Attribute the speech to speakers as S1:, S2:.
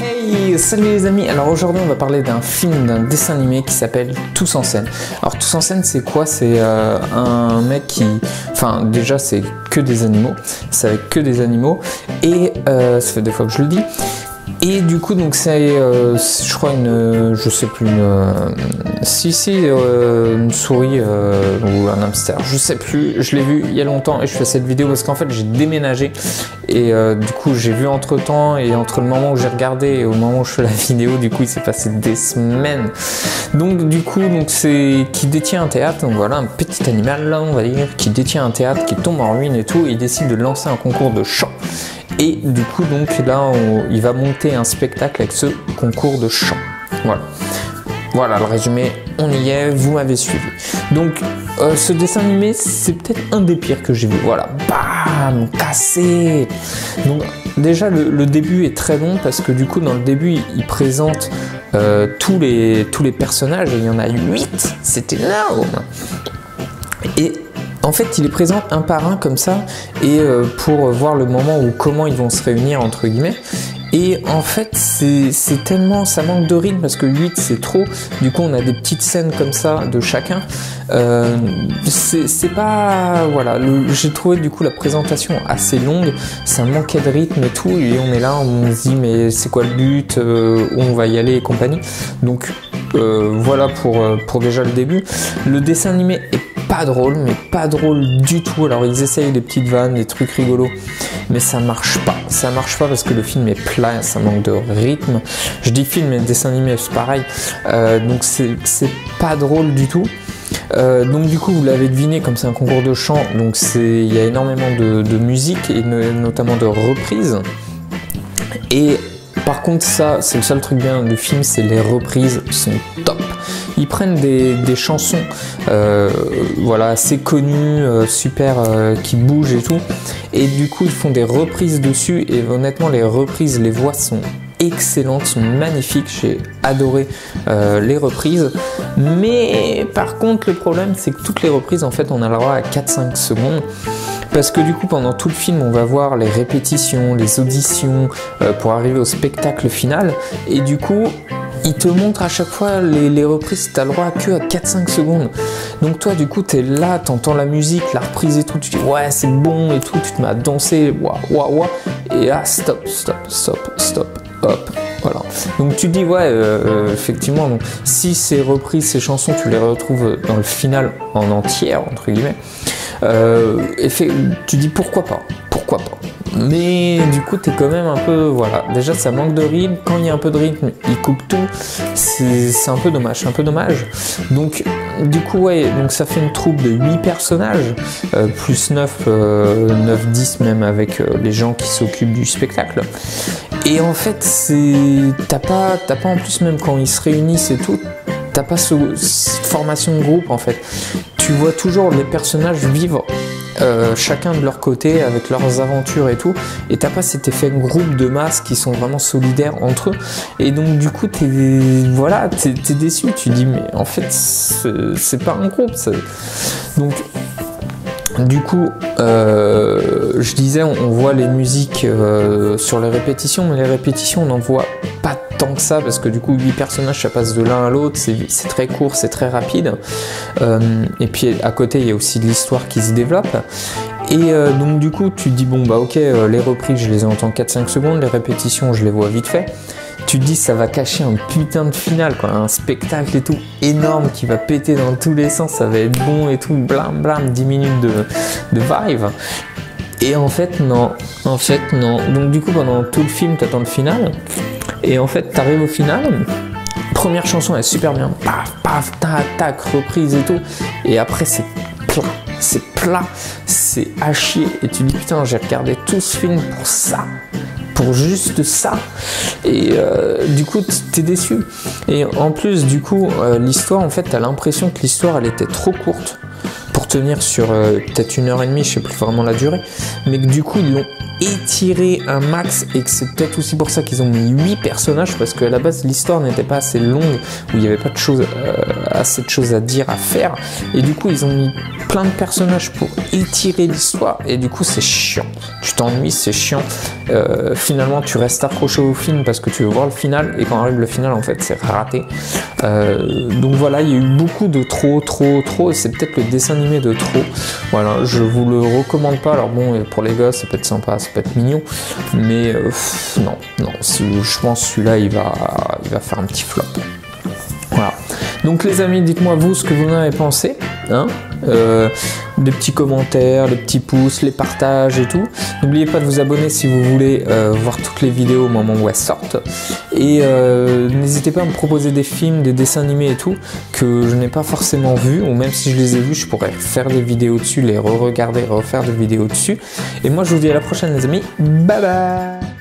S1: Hey, salut les amis. Alors aujourd'hui on va parler d'un film, d'un dessin animé qui s'appelle Tous en scène. Alors Tous en scène c'est quoi? C'est un mec qui... Enfin déjà c'est que des animaux, c'est avec que des animaux et ça fait 2 fois que je le dis. Et du coup donc c'est je crois je sais plus une souris ou un hamster, je sais plus, je l'ai vu il y a longtemps et je fais cette vidéo parce qu'en fait j'ai déménagé et du coup j'ai vu entre temps et entre le moment où j'ai regardé et au moment où je fais la vidéo du coup il s'est passé des semaines. Donc du coup donc c'est qui détient un théâtre, donc voilà un petit animal là on va dire qui détient un théâtre qui tombe en ruine et tout et il décide de lancer un concours de chant. Et du coup donc là il va monter un spectacle avec ce concours de chant. Voilà le résumé, on y est, vous m'avez suivi. Donc ce dessin animé c'est peut-être un des pires que j'ai vu. Voilà, bam, cassé. Donc déjà le début est très long parce que du coup dans le début il présente tous les personnages et il y en a 8, c'est énorme. Et en fait, il les présente un par un comme ça, et pour voir le moment où comment ils vont se réunir entre guillemets. Et en fait, c'est tellement, ça manque de rythme parce que 8 c'est trop. Du coup, on a des petites scènes comme ça de chacun. C'est pas, voilà. J'ai trouvé du coup la présentation assez longue. Ça manquait de rythme et tout. Et on est là, on se dit mais c'est quoi le but? Où on va y aller et compagnie. Donc voilà pour déjà le début. Le dessin animé est pas drôle, mais pas drôle du tout. Alors ils essayent des petites vannes, des trucs rigolos, mais ça marche pas parce que le film est plat, ça manque de rythme. Je dis film mais dessin animé c'est pareil, donc c'est pas drôle du tout. Donc du coup vous l'avez deviné, comme c'est un concours de chant, donc il y a énormément de musique et notamment de reprises. Et par contre ça c'est le seul truc bien du film, c'est les reprises sont top. Ils prennent des chansons voilà, assez connues, super, qui bougent et tout, et du coup ils font des reprises dessus et honnêtement les reprises, les voix sont excellentes, sont magnifiques, j'ai adoré les reprises. Mais par contre le problème c'est que toutes les reprises en fait on a le droit à 4-5 secondes. Parce que du coup pendant tout le film on va voir les répétitions, les auditions pour arriver au spectacle final, et du coup il te montre à chaque fois les reprises, tu as le droit que à 4-5 secondes. Donc toi du coup tu es là, tu entends la musique, la reprise et tout, tu dis ouais c'est bon et tout, tu te mets à danser, waouh, et là stop, hop, voilà. Donc tu dis ouais effectivement, donc, si ces reprises, ces chansons tu les retrouves dans le final en entière entre guillemets, tu dis pourquoi pas. Mais du coup t'es quand même un peu, voilà, déjà ça manque de rythme, quand il y a un peu de rythme il coupe tout, c'est un peu dommage, donc du coup ouais, donc ça fait une troupe de 8 personnages, plus 9-10 même avec les gens qui s'occupent du spectacle. Et en fait t'as pas en plus, même quand ils se réunissent et tout, t'as pas cette formation de groupe en fait. Tu vois toujours les personnages vivre chacun de leur côté avec leurs aventures et tout, et t'as pas cet effet de groupe de masse qui sont vraiment solidaires entre eux, et donc du coup t'es déçu, tu dis mais en fait c'est pas un groupe donc du coup je disais on voit les musiques sur les répétitions, mais les répétitions on n'en voit pas tant que ça parce que du coup 8 personnages ça passe de l'un à l'autre, c'est très court, c'est très rapide, et puis à côté il y a aussi de l'histoire qui se développe, et donc du coup tu te dis bon bah ok, les reprises je les entends 4-5 secondes, les répétitions je les vois vite fait. Tu te dis ça va cacher un putain de final quoi, un spectacle et tout énorme qui va péter dans tous les sens, ça va être bon et tout, blam 10 minutes de vibe. Et en fait non, donc du coup pendant tout le film t'attends le final, et en fait t'arrives au final, première chanson elle est super bien, paf, tac, reprise et tout, et après c'est plat, c'est à chier, et tu dis putain j'ai regardé tout ce film pour ça, pour juste ça, et du coup t'es déçu. Et en plus du coup l'histoire, en fait t'as l'impression que l'histoire elle était trop courte pour tenir sur peut-être 1h30, je sais plus vraiment la durée, mais que du coup ils l'ont étiré un max et que c'est peut-être aussi pour ça qu'ils ont mis 8 personnages parce qu'à la base l'histoire n'était pas assez longue, où il n'y avait pas de choses, assez de choses à dire, à faire, et du coup ils ont mis plein de personnages pour étirer l'histoire et du coup c'est chiant, tu t'ennuies, c'est chiant. Finalement tu restes accroché au film parce que tu veux voir le final et quand arrive le final en fait c'est raté. Donc voilà, il y a eu beaucoup de trop et c'est peut-être le dessin animé de trop. Voilà, je vous le recommande pas. Alors bon, pour les gosses ça peut être sympa, ça peut être mignon, mais non, je pense celui-là il va faire un petit flop. Voilà. Donc les amis, dites-moi vous ce que vous en avez pensé, hein, des petits commentaires, les petits pouces, les partages et tout. N'oubliez pas de vous abonner si vous voulez voir toutes les vidéos au moment où elles sortent. Et n'hésitez pas à me proposer des films, des dessins animés et tout que je n'ai pas forcément vus, ou même si je les ai vus, je pourrais faire des vidéos dessus, les re-regarder, refaire des vidéos dessus. Et moi je vous dis à la prochaine les amis, bye bye.